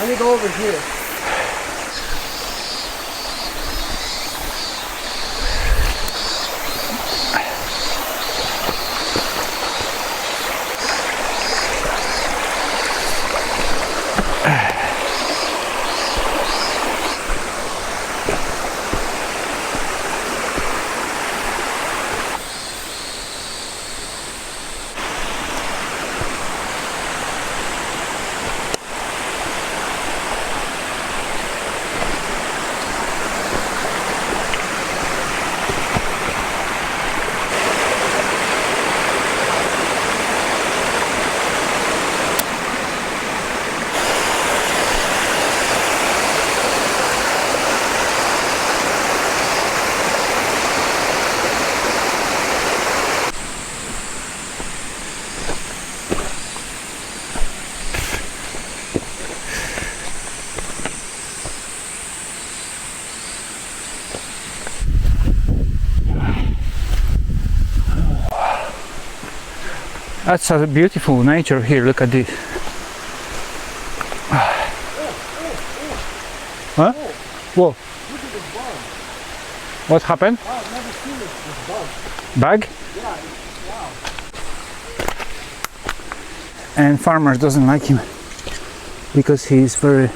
Let me go over here. That's a beautiful nature here, look at this. Huh? Whoa. Look at this bug. What happened? Wow, I've never seen this bug. Bug? Yeah, wow. And farmers doesn't like him because he's very...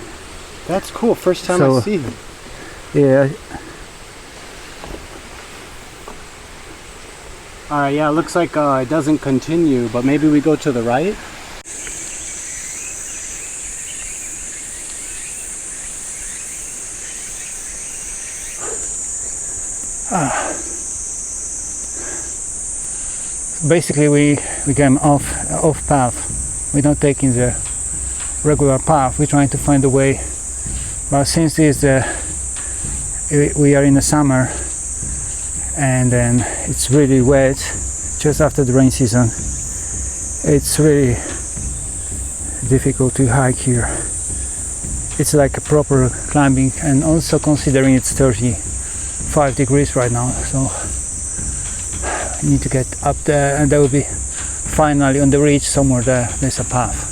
That's cool, first time So- I see him. Yeah, Alright, yeah, it looks like it doesn't continue, but maybe we go to the right? basically we came off path. We're not taking the regular path. We're trying to find a way, but since this we are in the summer and then it's really wet just after the rain season, it's really difficult to hike here. It's like a proper climbing, and also considering it's 35 degrees right now, so you need to get up there, and there will be finally on the ridge somewhere there's a path.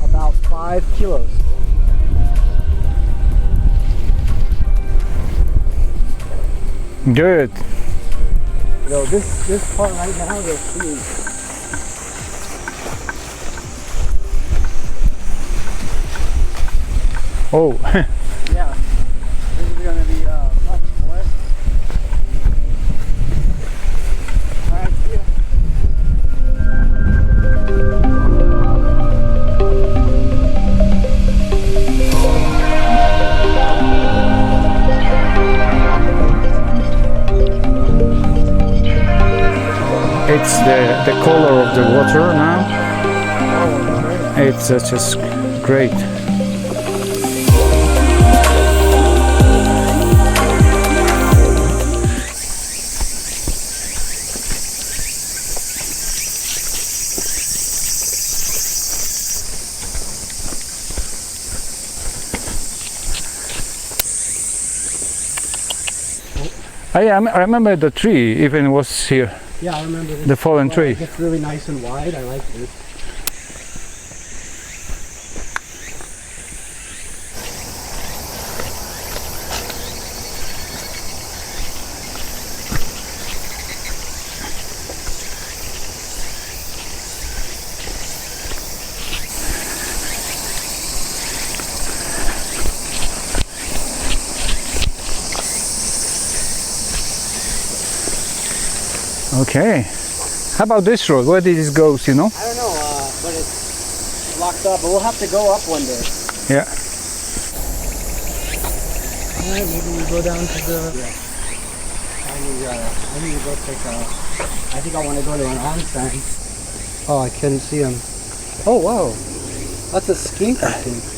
About 5 kilos. Good. No, this part right now, the sea. Oh. Yeah, this is gonna be tough for us. Alright, see ya. It's the color of the water now. Oh, great. It's just great. I remember the tree even was here. Yeah, I remember this. The fallen tree. It's really nice and wide. I like this. Okay. How about this road? Where did this go, you know? I don't know, but it's locked up. But we'll have to go up one day. Yeah. Alright, maybe we go down to the... Yeah. I need to go take a... I think I want to go to an onsen. Oh, I couldn't see him. Oh, wow. That's a skink, I think.